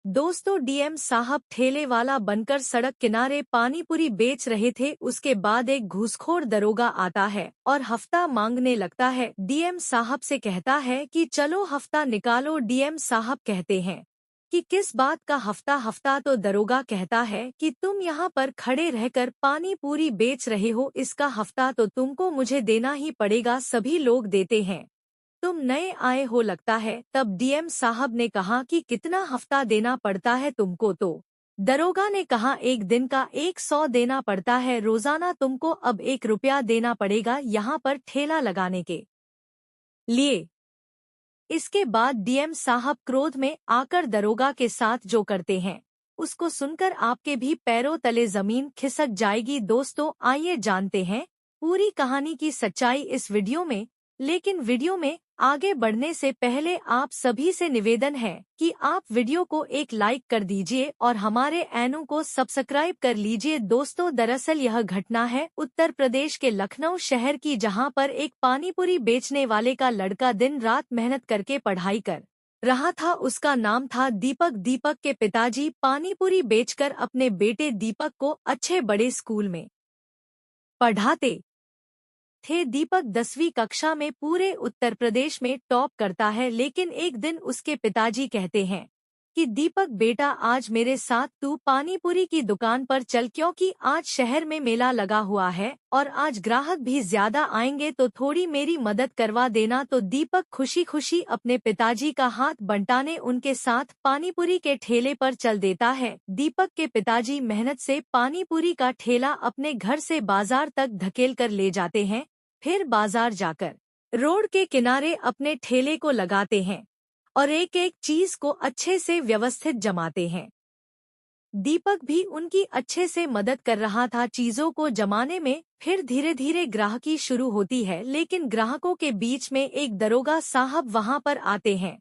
दोस्तों, डीएम साहब ठेले वाला बनकर सड़क किनारे पानीपुरी बेच रहे थे। उसके बाद एक घूसखोर दरोगा आता है और हफ्ता मांगने लगता है। डीएम साहब से कहता है कि चलो हफ्ता निकालो। डीएम साहब कहते हैं कि किस बात का हफ्ता हफ्ता। तो दरोगा कहता है कि तुम यहाँ पर खड़े रहकर पानी पूरी बेच रहे हो, इसका हफ्ता तो तुमको मुझे देना ही पड़ेगा। सभी लोग देते हैं, तुम नए आए हो लगता है। तब डीएम साहब ने कहा कि कितना हफ्ता देना पड़ता है तुमको। तो दरोगा ने कहा 1 दिन का 100 देना पड़ता है रोजाना, तुमको अब 1 रुपया देना पड़ेगा यहाँ पर ठेला लगाने के लिए। इसके बाद डीएम साहब क्रोध में आकर दरोगा के साथ जो करते हैं उसको सुनकर आपके भी पैरों तले जमीन खिसक जाएगी। दोस्तों, आइए जानते हैं पूरी कहानी की सच्चाई इस वीडियो में। लेकिन वीडियो में आगे बढ़ने से पहले आप सभी से निवेदन है कि आप वीडियो को एक लाइक कर दीजिए और हमारे ऐनू को सब्सक्राइब कर लीजिए। दोस्तों, दरअसल यह घटना है उत्तर प्रदेश के लखनऊ शहर की, जहां पर एक पानीपुरी बेचने वाले का लड़का दिन रात मेहनत करके पढ़ाई कर रहा था। उसका नाम था दीपक। दीपक के पिताजी पानीपुरी बेचकर अपने बेटे दीपक को अच्छे बड़े स्कूल में पढ़ाते थे। दीपक 10वीं कक्षा में पूरे उत्तर प्रदेश में टॉप करता है। लेकिन एक दिन उसके पिताजी कहते हैं कि दीपक बेटा, आज मेरे साथ तू पानीपुरी की दुकान पर चल, क्योंकि आज शहर में मेला लगा हुआ है और आज ग्राहक भी ज्यादा आएंगे, तो थोड़ी मेरी मदद करवा देना। तो दीपक खुशी खुशी अपने पिताजी का हाथ बंटाने उनके साथ पानीपुरी के ठेले पर चल देता है। दीपक के पिताजी मेहनत से पानीपुरी का ठेला अपने घर से बाजार तक धकेल कर ले जाते हैं। फिर बाजार जाकर रोड के किनारे अपने ठेले को लगाते हैं और एक एक चीज को अच्छे से व्यवस्थित जमाते हैं। दीपक भी उनकी अच्छे से मदद कर रहा था चीजों को जमाने में। फिर धीरे धीरे ग्राहकी शुरू होती है। लेकिन ग्राहकों के बीच में एक दरोगा साहब वहां पर आते हैं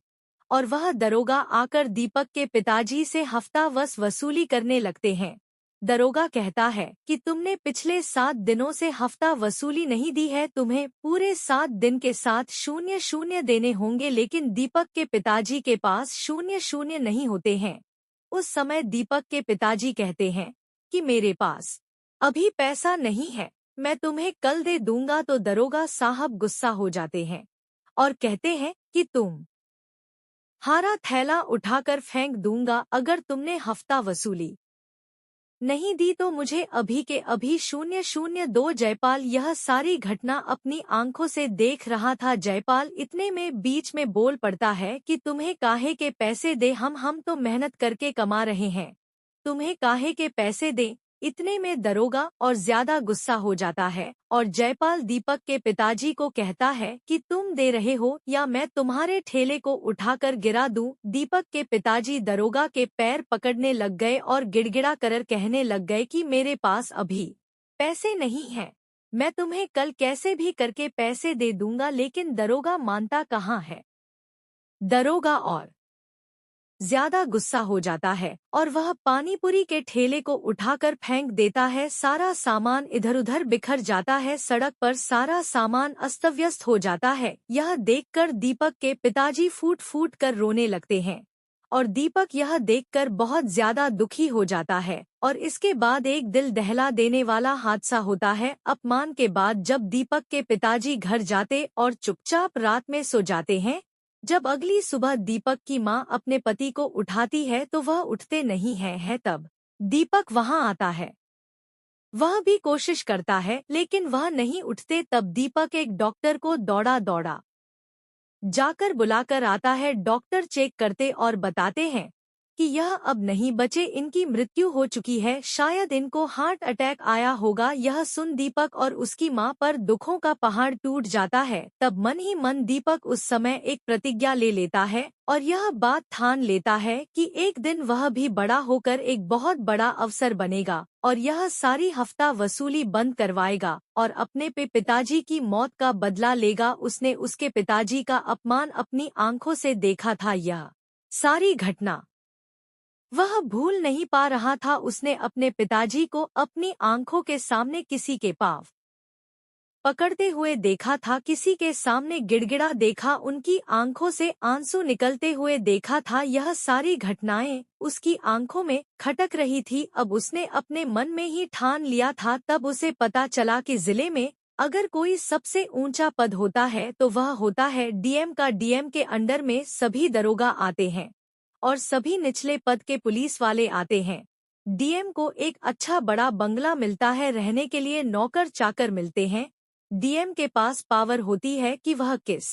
और वह दरोगा आकर दीपक के पिताजी से हफ्ता वसूली करने लगते हैं। दरोगा कहता है कि तुमने पिछले 7 दिनों से हफ्ता वसूली नहीं दी है, तुम्हें पूरे 7 दिन के साथ 0 देने होंगे। लेकिन दीपक के पिताजी के पास 0 नहीं होते हैं। उस समय दीपक के पिताजी कहते हैं कि मेरे पास अभी पैसा नहीं है, मैं तुम्हें कल दे दूंगा। तो दरोगा साहब गुस्सा हो जाते हैं और कहते हैं कि तुम हारा थैला उठाकर फेंक दूंगा अगर तुमने हफ्ता वसूली नहीं दी तो मुझे अभी के अभी 002। जयपाल यह सारी घटना अपनी आंखों से देख रहा था। जयपाल इतने में बीच में बोल पड़ता है कि तुम्हें काहे के पैसे दे, हम तो मेहनत करके कमा रहे हैं, तुम्हें काहे के पैसे दे। इतने में दरोगा और ज्यादा गुस्सा हो जाता है और जयपाल दीपक के पिताजी को कहता है कि तुम दे रहे हो या मैं तुम्हारे ठेले को उठाकर गिरा दूं। दीपक के पिताजी दरोगा के पैर पकड़ने लग गए और गिड़गिड़ा कर कहने लग गए कि मेरे पास अभी पैसे नहीं हैं, मैं तुम्हें कल कैसे भी करके पैसे दे दूंगा। लेकिन दरोगा मानता कहाँ है। दरोगा और ज्यादा गुस्सा हो जाता है और वह पानीपुरी के ठेले को उठाकर फेंक देता है। सारा सामान इधर उधर बिखर जाता है, सड़क पर सारा सामान अस्तव्यस्त हो जाता है। यह देखकर दीपक के पिताजी फूट फूट कर रोने लगते हैं और दीपक यह देखकर बहुत ज्यादा दुखी हो जाता है। और इसके बाद एक दिल दहला देने वाला हादसा होता है। अपमान के बाद जब दीपक के पिताजी घर जाते और चुपचाप रात में सो जाते हैं, जब अगली सुबह दीपक की मां अपने पति को उठाती है तो वह उठते नहीं है। तब दीपक वहां आता है, वह भी कोशिश करता है लेकिन वह नहीं उठते। तब दीपक एक डॉक्टर को दौड़ा दौड़ा जाकर बुलाकर आता है। डॉक्टर चेक करते और बताते हैं कि यह अब नहीं बचे, इनकी मृत्यु हो चुकी है, शायद इनको हार्ट अटैक आया होगा। यह सुन दीपक और उसकी मां पर दुखों का पहाड़ टूट जाता है। तब मन ही मन दीपक उस समय एक प्रतिज्ञा ले लेता है और यह बात ठान लेता है कि एक दिन वह भी बड़ा होकर एक बहुत बड़ा अफसर बनेगा और यह सारी हफ्ता वसूली बंद करवाएगा और अपने पे पिताजी की मौत का बदला लेगा। उसने उसके पिताजी का अपमान अपनी आंखों से देखा था। यह सारी घटना वह भूल नहीं पा रहा था। उसने अपने पिताजी को अपनी आंखों के सामने किसी के पाँव पकड़ते हुए देखा था, किसी के सामने गिड़गिड़ा देखा, उनकी आंखों से आंसू निकलते हुए देखा था। यह सारी घटनाएं उसकी आंखों में खटक रही थी। अब उसने अपने मन में ही ठान लिया था। तब उसे पता चला कि जिले में अगर कोई सबसे ऊंचा पद होता है तो वह होता है डीएम का। डीएम के अंडर में सभी दरोगा आते हैं और सभी निचले पद के पुलिस वाले आते हैं। डीएम को एक अच्छा बड़ा बंगला मिलता है, रहने के लिए नौकर चाकर मिलते हैं। डीएम के पास पावर होती है कि वह किस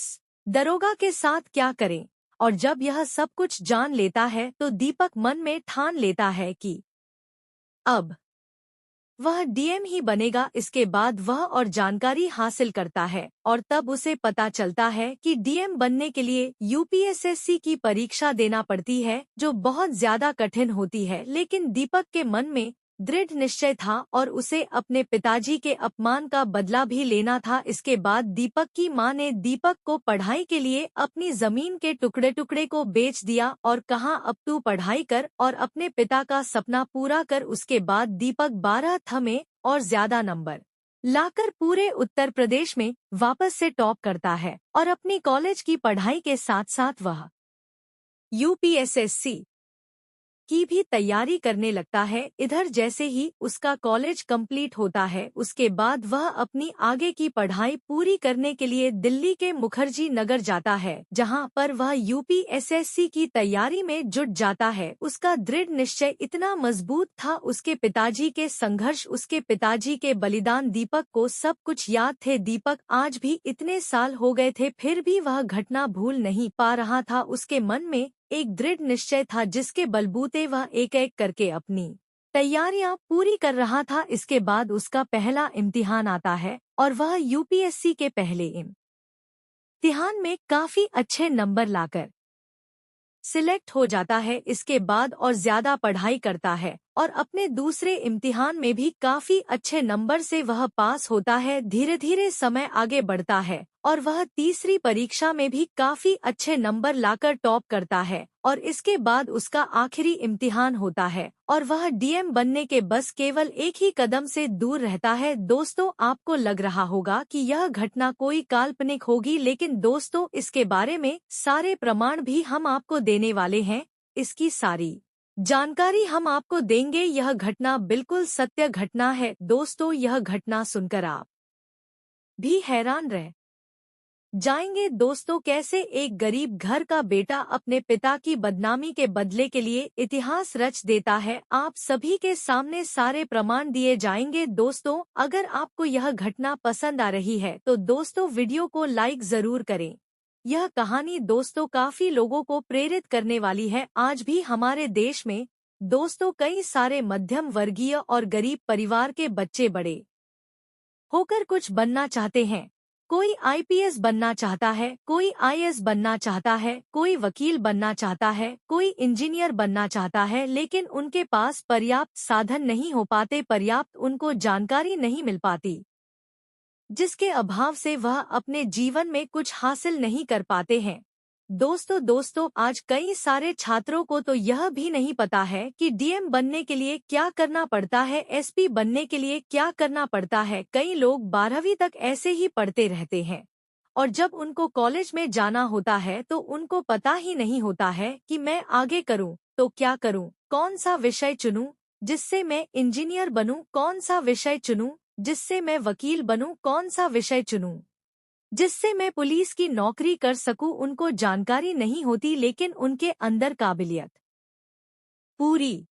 दरोगा के साथ क्या करे। और जब यह सब कुछ जान लेता है तो दीपक मन में ठान लेता है कि अब वह डीएम ही बनेगा। इसके बाद वह और जानकारी हासिल करता है और तब उसे पता चलता है कि डीएम बनने के लिए यूपीएसएससी की परीक्षा देना पड़ती है, जो बहुत ज्यादा कठिन होती है। लेकिन दीपक के मन में दृढ़ निश्चय था और उसे अपने पिताजी के अपमान का बदला भी लेना था। इसके बाद दीपक की मां ने दीपक को पढ़ाई के लिए अपनी जमीन के टुकड़े टुकड़े को बेच दिया और कहा, अब तू पढ़ाई कर और अपने पिता का सपना पूरा कर। उसके बाद दीपक 12th में और ज्यादा नंबर लाकर पूरे उत्तर प्रदेश में वापस से टॉप करता है और अपनी कॉलेज की पढ़ाई के साथ साथ वह यूपीएसएससी की भी तैयारी करने लगता है। इधर जैसे ही उसका कॉलेज कंप्लीट होता है, उसके बाद वह अपनी आगे की पढ़ाई पूरी करने के लिए दिल्ली के मुखर्जी नगर जाता है, जहां पर वह यूपीएसएससी की तैयारी में जुट जाता है। उसका दृढ़ निश्चय इतना मजबूत था, उसके पिताजी के संघर्ष, उसके पिताजी के बलिदान दीपक को सब कुछ याद थे। दीपक आज भी इतने साल हो गए थे, फिर भी वह घटना भूल नहीं पा रहा था। उसके मन में एक दृढ़ निश्चय था जिसके बलबूते वह एक एक करके अपनी तैयारियां पूरी कर रहा था। इसके बाद उसका पहला इम्तिहान आता है और वह यूपीएससी के पहले इम्तिहान में काफी अच्छे नंबर लाकर सिलेक्ट हो जाता है। इसके बाद और ज्यादा पढ़ाई करता है और अपने दूसरे इम्तिहान में भी काफी अच्छे नंबर से वह पास होता है। धीरे धीरे समय आगे बढ़ता है और वह तीसरी परीक्षा में भी काफी अच्छे नंबर लाकर टॉप करता है और इसके बाद उसका आखिरी इम्तिहान होता है और वह डीएम बनने के बस केवल एक ही कदम से दूर रहता है। दोस्तों, आपको लग रहा होगा कि यह घटना कोई काल्पनिक होगी, लेकिन दोस्तों इसके बारे में सारे प्रमाण भी हम आपको देने वाले हैं। इसकी सारी जानकारी हम आपको देंगे। यह घटना बिल्कुल सत्य घटना है। दोस्तों, यह घटना सुनकर आप भी हैरान रह जाएंगे। दोस्तों, कैसे एक गरीब घर का बेटा अपने पिता की बदनामी के बदले के लिए इतिहास रच देता है। आप सभी के सामने सारे प्रमाण दिए जाएंगे। दोस्तों, अगर आपको यह घटना पसंद आ रही है तो दोस्तों वीडियो को लाइक जरूर करें। यह कहानी दोस्तों काफी लोगों को प्रेरित करने वाली है। आज भी हमारे देश में दोस्तों कई सारे मध्यम वर्गीय और गरीब परिवार के बच्चे बड़े होकर कुछ बनना चाहते हैं। कोई आईपीएस बनना चाहता है, कोई आईएएस बनना चाहता है, कोई वकील बनना चाहता है, कोई इंजीनियर बनना चाहता है, लेकिन उनके पास पर्याप्त साधन नहीं हो पाते, पर्याप्त उनको जानकारी नहीं मिल पाती, जिसके अभाव से वह अपने जीवन में कुछ हासिल नहीं कर पाते हैं। दोस्तों आज कई सारे छात्रों को तो यह भी नहीं पता है कि डीएम बनने के लिए क्या करना पड़ता है, एसपी बनने के लिए क्या करना पड़ता है। कई लोग 12वीं तक ऐसे ही पढ़ते रहते हैं और जब उनको कॉलेज में जाना होता है तो उनको पता ही नहीं होता है कि मैं आगे करूं तो क्या करूं, कौन सा विषय चुनूं जिससे मैं इंजीनियर बनूं, कौन सा विषय चुनूं जिससे मैं वकील बनूं, कौन सा विषय चुनूं जिससे मैं पुलिस की नौकरी कर सकूं। उनको जानकारी नहीं होती, लेकिन उनके अंदर काबिलियत पूरी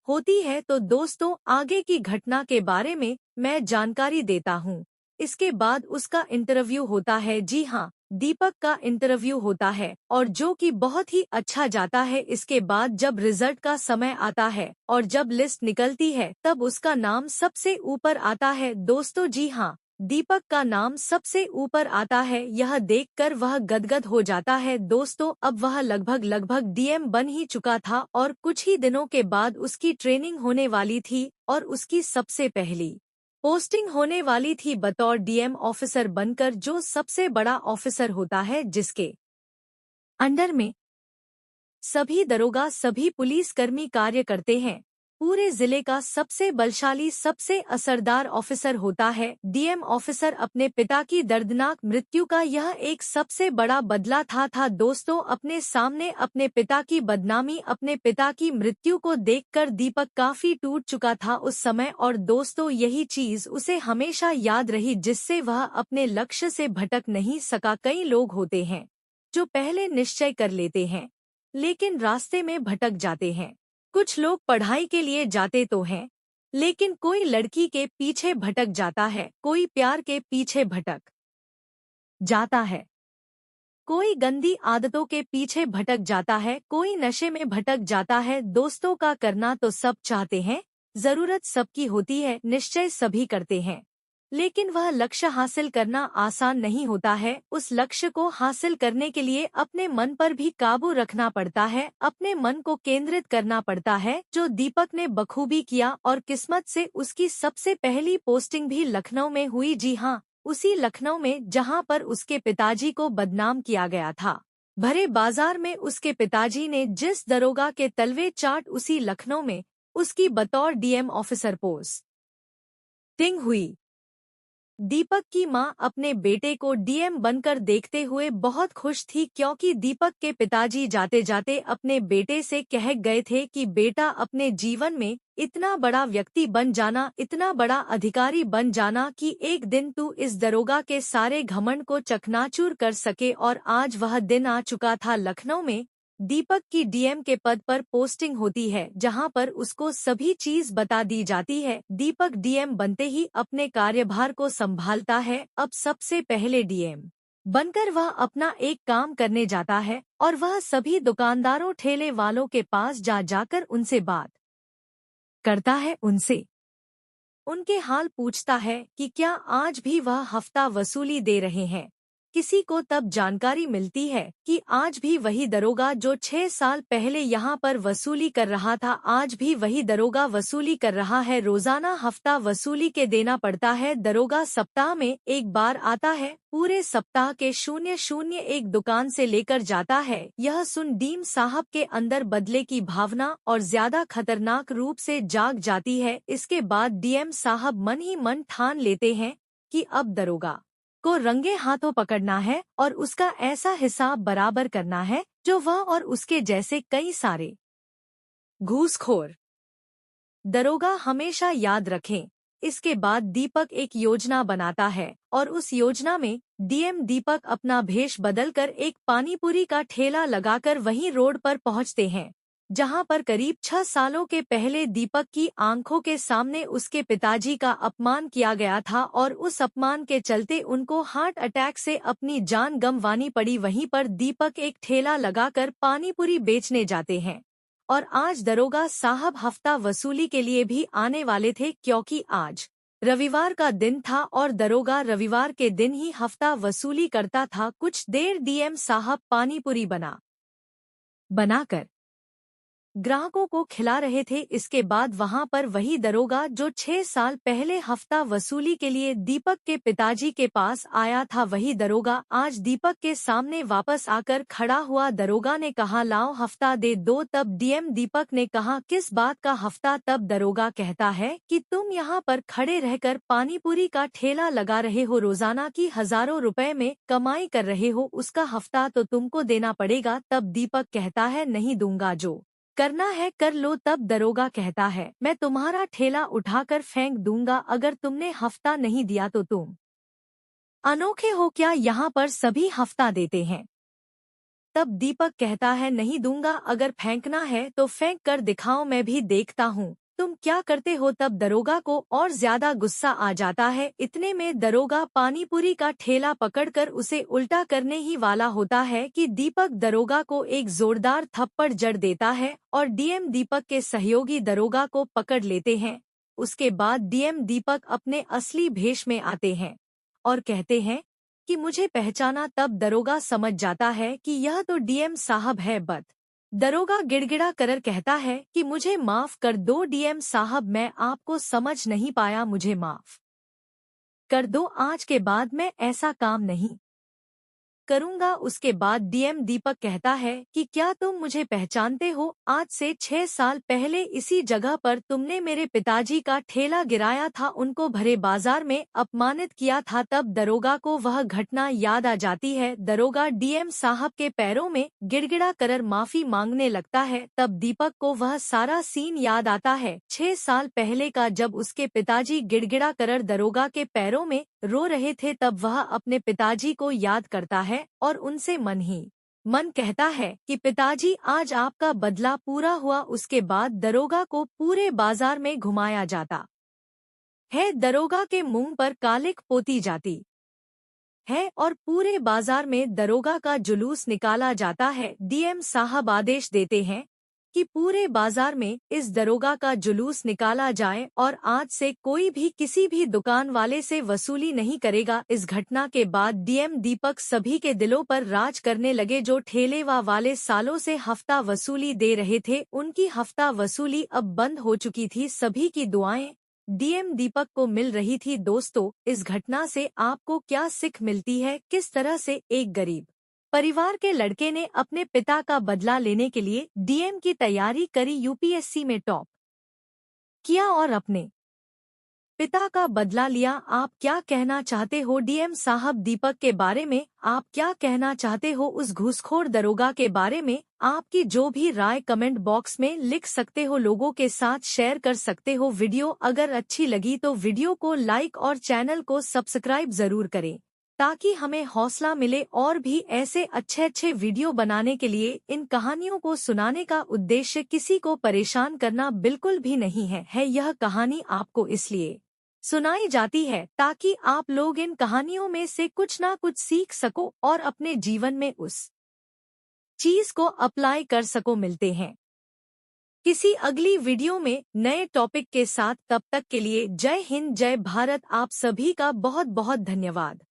होती है। तो दोस्तों, आगे की घटना के बारे में मैं जानकारी देता हूं। इसके बाद उसका इंटरव्यू होता है। जी हाँ, दीपक का इंटरव्यू होता है और जो कि बहुत ही अच्छा जाता है। इसके बाद जब रिजल्ट का समय आता है और जब लिस्ट निकलती है तब उसका नाम सबसे ऊपर आता है। दोस्तों, जी हाँ, दीपक का नाम सबसे ऊपर आता है। यह देखकर वह गदगद हो जाता है। दोस्तों, अब वह लगभग डीएम बन ही चुका था और कुछ ही दिनों के बाद उसकी ट्रेनिंग होने वाली थी और उसकी सबसे पहली पोस्टिंग होने वाली थी बतौर डीएम ऑफिसर बनकर, जो सबसे बड़ा ऑफिसर होता है जिसके अंडर में सभी दरोगा, सभी पुलिसकर्मी कार्य करते हैं। पूरे जिले का सबसे बलशाली, सबसे असरदार ऑफिसर होता है। डीएम ऑफिसर अपने पिता की दर्दनाक मृत्यु का यह एक सबसे बड़ा बदला था। दोस्तों, अपने सामने अपने पिता की बदनामी, अपने पिता की मृत्यु को देखकर दीपक काफी टूट चुका था उस समय। और दोस्तों, यही चीज उसे हमेशा याद रही, जिससे वह अपने लक्ष्य से भटक नहीं सका। कई लोग होते हैं जो पहले निश्चय कर लेते हैं लेकिन रास्ते में भटक जाते हैं। कुछ लोग पढ़ाई के लिए जाते तो हैं, लेकिन कोई लड़की के पीछे भटक जाता है, कोई प्यार के पीछे भटक जाता है, कोई गंदी आदतों के पीछे भटक जाता है, कोई नशे में भटक जाता है। दोस्तों, का करना तो सब चाहते हैं, जरूरत सबकी होती है, निश्चय सभी करते हैं, लेकिन वह लक्ष्य हासिल करना आसान नहीं होता है। उस लक्ष्य को हासिल करने के लिए अपने मन पर भी काबू रखना पड़ता है, अपने मन को केंद्रित करना पड़ता है, जो दीपक ने बखूबी किया। और किस्मत से उसकी सबसे पहली पोस्टिंग भी लखनऊ में हुई। जी हाँ, उसी लखनऊ में जहां पर उसके पिताजी को बदनाम किया गया था। भरे बाजार में उसके पिताजी ने जिस दरोगा के तलवे चाट, उसी लखनऊ में उसकी बतौर डीएम ऑफिसर पोस्टिंग हुई। दीपक की मां अपने बेटे को डीएम बनकर देखते हुए बहुत खुश थी, क्योंकि दीपक के पिताजी जाते जाते अपने बेटे से कह गए थे कि बेटा, अपने जीवन में इतना बड़ा व्यक्ति बन जाना, इतना बड़ा अधिकारी बन जाना कि एक दिन तू इस दरोगा के सारे घमंड को चकनाचूर कर सके। और आज वह दिन आ चुका था। लखनऊ में दीपक की डीएम के पद पर पोस्टिंग होती है, जहां पर उसको सभी चीज बता दी जाती है। दीपक डीएम बनते ही अपने कार्यभार को संभालता है। अब सबसे पहले डीएम बनकर वह अपना एक काम करने जाता है, और वह सभी दुकानदारों, ठेले वालों के पास जाकर उनसे बात करता है, उनसे उनके हाल पूछता है कि क्या आज भी वह हफ्ता वसूली दे रहे हैं। किसी को तब जानकारी मिलती है कि आज भी वही दरोगा जो 6 साल पहले यहाँ पर वसूली कर रहा था, आज भी वही दरोगा वसूली कर रहा है। रोजाना हफ्ता वसूली के देना पड़ता है। दरोगा सप्ताह में एक बार आता है, पूरे सप्ताह के 001 दुकान से लेकर जाता है। यह सुन डीएम साहब के अंदर बदले की भावना और ज्यादा खतरनाक रूप से जाग जाती है। इसके बाद डीएम साहब मन ही मन ठान लेते हैं कि अब दरोगा को रंगे हाथों पकड़ना है और उसका ऐसा हिसाब बराबर करना है जो वह और उसके जैसे कई सारे घूसखोर दरोगा हमेशा याद रखें। इसके बाद दीपक एक योजना बनाता है, और उस योजना में डीएम दीपक अपना भेष बदलकर एक पानीपुरी का ठेला लगाकर वहीं रोड पर पहुंचते हैं, जहां पर करीब 6 सालों के पहले दीपक की आंखों के सामने उसके पिताजी का अपमान किया गया था, और उस अपमान के चलते उनको हार्ट अटैक से अपनी जान गंवानी पड़ी। वहीं पर दीपक एक ठेला लगाकर पानीपुरी बेचने जाते हैं, और आज दरोगा साहब हफ्ता वसूली के लिए भी आने वाले थे, क्योंकि आज रविवार का दिन था और दरोगा रविवार के दिन ही हफ्ता वसूली करता था। कुछ देर डीएम साहब पानीपुरी बनाकर ग्राहकों को खिला रहे थे। इसके बाद वहां पर वही दरोगा जो 6 साल पहले हफ्ता वसूली के लिए दीपक के पिताजी के पास आया था, वही दरोगा आज दीपक के सामने वापस आकर खड़ा हुआ। दरोगा ने कहा, लाओ हफ्ता दे दो। तब डीएम दीपक ने कहा, किस बात का हफ्ता? तब दरोगा कहता है कि तुम यहाँ पर खड़े रहकर पानीपुरी का ठेला लगा रहे हो, रोजाना की हजारों रुपए में कमाई कर रहे हो, उसका हफ्ता तो तुमको देना पड़ेगा। तब दीपक कहता है, नहीं दूंगा, जो करना है कर लो। तब दरोगा कहता है, मैं तुम्हारा ठेला उठाकर फेंक दूंगा अगर तुमने हफ्ता नहीं दिया तो। तुम अनोखे हो क्या, यहाँ पर सभी हफ्ता देते हैं। तब दीपक कहता है, नहीं दूंगा, अगर फेंकना है तो फेंक कर दिखाओ, मैं भी देखता हूँ तुम क्या करते हो। तब दरोगा को और ज्यादा गुस्सा आ जाता है। इतने में दरोगा पानीपुरी का ठेला पकड़कर उसे उल्टा करने ही वाला होता है कि दीपक दरोगा को एक जोरदार थप्पड़ जड़ देता है, और डीएम दीपक के सहयोगी दरोगा को पकड़ लेते हैं। उसके बाद डीएम दीपक अपने असली भेष में आते हैं और कहते हैं कि मुझे पहचाना। तब दरोगा समझ जाता है कि यह तो डीएम साहब है। दरोगा गिड़गिड़ा कर कहता है कि मुझे माफ कर दो डीएम साहब, मैं आपको समझ नहीं पाया, मुझे माफ कर दो, आज के बाद मैं ऐसा काम नहीं करूंगा। उसके बाद डीएम दीपक कहता है कि क्या तुम मुझे पहचानते हो? आज से 6 साल पहले इसी जगह पर तुमने मेरे पिताजी का ठेला गिराया था, उनको भरे बाजार में अपमानित किया था। तब दरोगा को वह घटना याद आ जाती है। दरोगा डीएम साहब के पैरों में गिड़गिड़ा कर माफी मांगने लगता है। तब दीपक को वह सारा सीन याद आता है 6 साल पहले का, जब उसके पिताजी गिड़गिड़ा कर दरोगा के पैरों में रो रहे थे। तब वह अपने पिताजी को याद करता है और उनसे मन ही मन कहता है कि पिताजी, आज आपका बदला पूरा हुआ। उसके बाद दरोगा को पूरे बाजार में घुमाया जाता है। दरोगा के मुंह पर कालिक पोती जाती है और पूरे बाजार में दरोगा का जुलूस निकाला जाता है। डीएम साहब आदेश देते हैं कि पूरे बाजार में इस दरोगा का जुलूस निकाला जाए और आज से कोई भी किसी भी दुकान वाले से वसूली नहीं करेगा। इस घटना के बाद डीएम दीपक सभी के दिलों पर राज करने लगे। जो ठेलेवा वाले सालों से हफ्ता वसूली दे रहे थे, उनकी हफ्ता वसूली अब बंद हो चुकी थी। सभी की दुआएं डीएम दीपक को मिल रही थी। दोस्तों, इस घटना से आपको क्या सीख मिलती है? किस तरह से एक गरीब परिवार के लड़के ने अपने पिता का बदला लेने के लिए डीएम की तैयारी करी, यूपीएससी में टॉप किया और अपने पिता का बदला लिया। आप क्या कहना चाहते हो डीएम साहब दीपक के बारे में? आप क्या कहना चाहते हो उस घूसखोर दरोगा के बारे में? आपकी जो भी राय कमेंट बॉक्स में लिख सकते हो, लोगों के साथ शेयर कर सकते हो। वीडियो अगर अच्छी लगी तो वीडियो को लाइक और चैनल को सब्सक्राइब जरूर करें, ताकि हमें हौसला मिले और भी ऐसे अच्छे वीडियो बनाने के लिए। इन कहानियों को सुनाने का उद्देश्य किसी को परेशान करना बिल्कुल भी नहीं है। यह कहानी आपको इसलिए सुनाई जाती है ताकि आप लोग इन कहानियों में से कुछ ना कुछ सीख सको और अपने जीवन में उस चीज को अप्लाई कर सको। मिलते हैं किसी अगली वीडियो में नए टॉपिक के साथ। तब तक के लिए जय हिंद, जय भारत। आप सभी का बहुत बहुत धन्यवाद।